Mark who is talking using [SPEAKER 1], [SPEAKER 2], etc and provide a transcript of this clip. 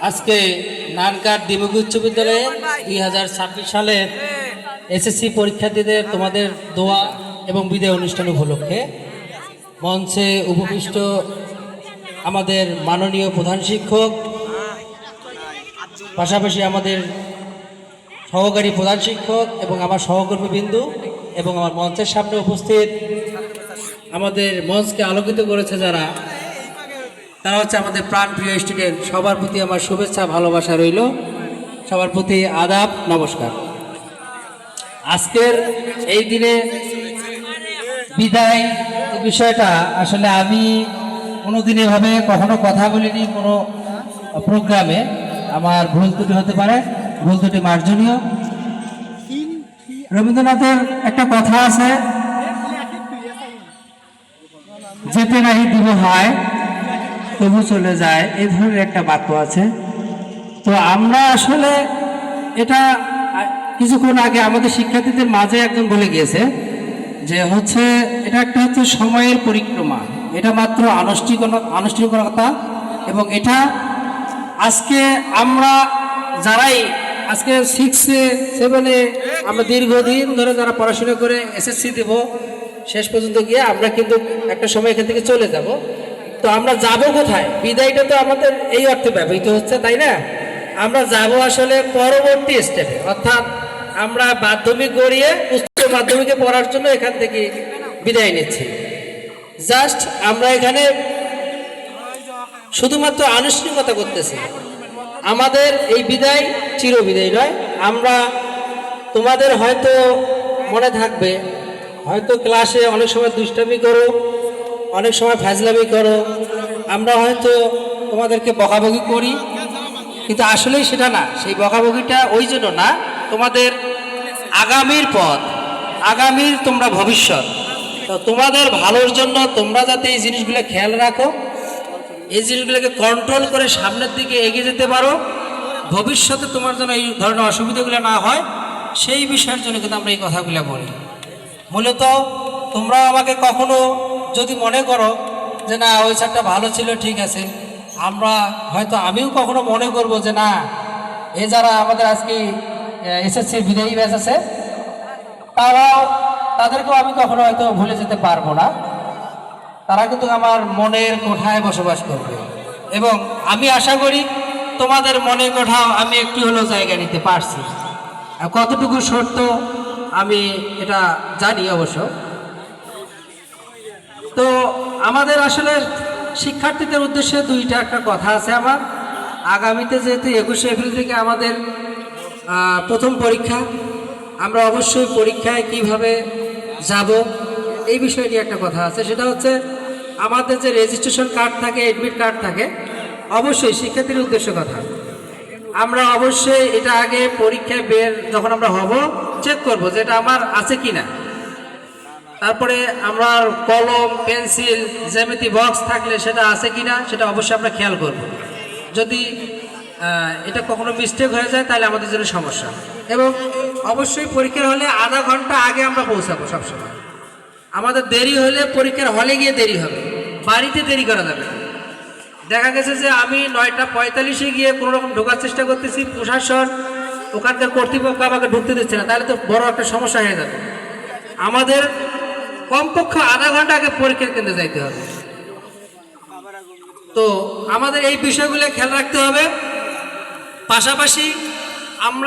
[SPEAKER 1] আজকে নানকার দ্বিমুখী উচ্চ বিদ্যালয়ে 2026 সালের এসএসসি পরীক্ষার্থীদের তোমাদের দোয়া এবং বিদায় অনুষ্ঠান উপলক্ষে মঞ্চে উপবিষ্ট আমাদের মাননীয় প্রধান শিক্ষক, পাশাপাশি আমাদের সহকারী প্রধান শিক্ষক এবং আমার সহকর্মীবৃন্দু এবং আমার মঞ্চের সামনে উপস্থিত আমাদের মঞ্চকে আলোকিত করেছে যারা, তারা হচ্ছে আমাদের প্রাণপ্রিয় স্টুডেন্ট। সবার প্রতি আমার শুভেচ্ছা ভালোবাসা রইল। সবার প্রতি আদাব, নমস্কার। আজকের এই দিনে বিদায় বিষয়টা আসলে আমি কোনোদিন এভাবে কখনো কথা বলিনি কোনো প্রোগ্রামে। আমার ভুল ত্রুটি হতে পারে, ভুল ত্রুটি মার্জনীয়। রবীন্দ্রনাথের একটা কথা আছে, যেতে নাহি দিব হয় তবু চলে যায়, এই ধরনের একটা বাক্য আছে। তো আমরা আসলে এটা কিছুক্ষণ আগে আমাদের শিক্ষার্থীদের মাঝে একজন বলে গিয়েছে যে হচ্ছে এটা একটা হচ্ছে সময়ের পরিক্রমা, এটা মাত্র আনুষ্ঠানিকতা। এবং এটা আজকে আমরা যারাই আজকে 6-7 আমরা দীর্ঘদিন ধরে যারা পড়াশোনা করে এসএসসি দেব, শেষ পর্যন্ত গিয়ে আমরা কিন্তু একটা সময় এখান থেকে চলে যাব। তো আমরা যাব কোথায়? বিদায়টা তো আমাদের এই অর্থে ব্যবহৃত হচ্ছে, তাই না? আমরা যাব আসলে পরবর্তী স্টেপে, অর্থাৎ আমরা মাধ্যমিক গড়িয়ে উচ্চ মাধ্যমিকে পড়ার জন্য এখান থেকে বিদায় নিচ্ছি। জাস্ট আমরা এখানে শুধুমাত্র আনুষ্ঠানিকতা করতেছি। আমাদের এই বিদায় চিরবিদায় নয়। আমরা তোমাদের হয়তো মনে থাকবে, হয়তো ক্লাসে অনেক সময় দুষ্টামি করো, অনেক সময় ফাজলামি করো, আমরা হয়তো তোমাদেরকে বকাবকি করি, কিন্তু আসলেই সেটা না। সেই বকাবকিটা ওই জন্য না, তোমাদের আগামীর পথ, আগামীর তোমরা ভবিষ্যৎ, তো তোমাদের ভালোর জন্য তোমরা যাতে এই জিনিসগুলো খেয়াল রাখো, এই জিনিসগুলোকে কন্ট্রোল করে সামনের দিকে এগিয়ে যেতে পারো, ভবিষ্যতে তোমার যেন এই ধরনের অসুবিধাগুলো না হয়, সেই বিষয়ের জন্য কিন্তু আমরা এই কথাগুলো বলি। মূলত তোমরা আমাকে কখনো যদি মনে করো যে না ওই স্যারটা ভালো ছিল, ঠিক আছে, আমরা হয়তো আমিও কখনো মনে করব যে না এ যারা আমাদের আজকে এসএসসি বিদায়ী ব্যাচ আছে তাদেরকেও আমি কখনো হয়তো ভুলে যেতে পারবো না। তারা কিন্তু আমার মনের কোঠায় বসবাস করবে এবং আমি আশা করি তোমাদের মনের কোঠাও আমি একটু হলেও জায়গা নিতে পারছি। আর কতটুকু সত্য আমি এটা জানি অবশ্য। তো আমাদের আসলে শিক্ষার্থীদের উদ্দেশ্যে একটা কথা আছে আমার। আগামীতে যেহেতু 21শে এপ্রিল থেকে আমাদের প্রথম পরীক্ষা, আমরা অবশ্যই পরীক্ষায় কিভাবে যাব এই বিষয় নিয়ে একটা কথা আছে। সেটা হচ্ছে আমাদের যে রেজিস্ট্রেশন কার্ড থাকে, এডমিট কার্ড থাকে, অবশ্যই শিক্ষার্থীর উদ্দেশ্যে কথা, আমরা অবশ্যই এটা আগে পরীক্ষায় বের যখন আমরা হব চেক করব যে এটা আমার আছে কিনা। তারপরে আমরা কলম, পেন্সিল, জ্যামিতি বক্স থাকলে সেটা আছে কিনা সেটা অবশ্যই আমরা খেয়াল করব। যদি এটা কখনো মিস্টেক হয়ে যায় তাহলে আমাদের জন্য সমস্যা। এবং অবশ্যই পরীক্ষার হলে আধা ঘন্টা আগে আমরা পৌঁছাবো সবসময়। আমাদের দেরি হলে পরীক্ষার হলে গিয়ে দেরি হবে, বাড়িতে দেরি করা যাবে। দেখা গেছে যে আমি 9:45-এ গিয়ে কোনো রকম ঢোকার চেষ্টা করতেছি, প্রশাসন ওখানকার কর্তৃপক্ষ আমাকে ঢুকতে দিচ্ছে না, তাহলে তো বড় একটা সমস্যা হয়ে যাবে। আমাদের কমপক্ষে আধা ঘন্টা আগে পরীক্ষার কেন্দ্রে যাইতে হবে। তো আমাদের এই বিষয়গুলো খেয়াল রাখতে হবে। পাশাপাশি আমরা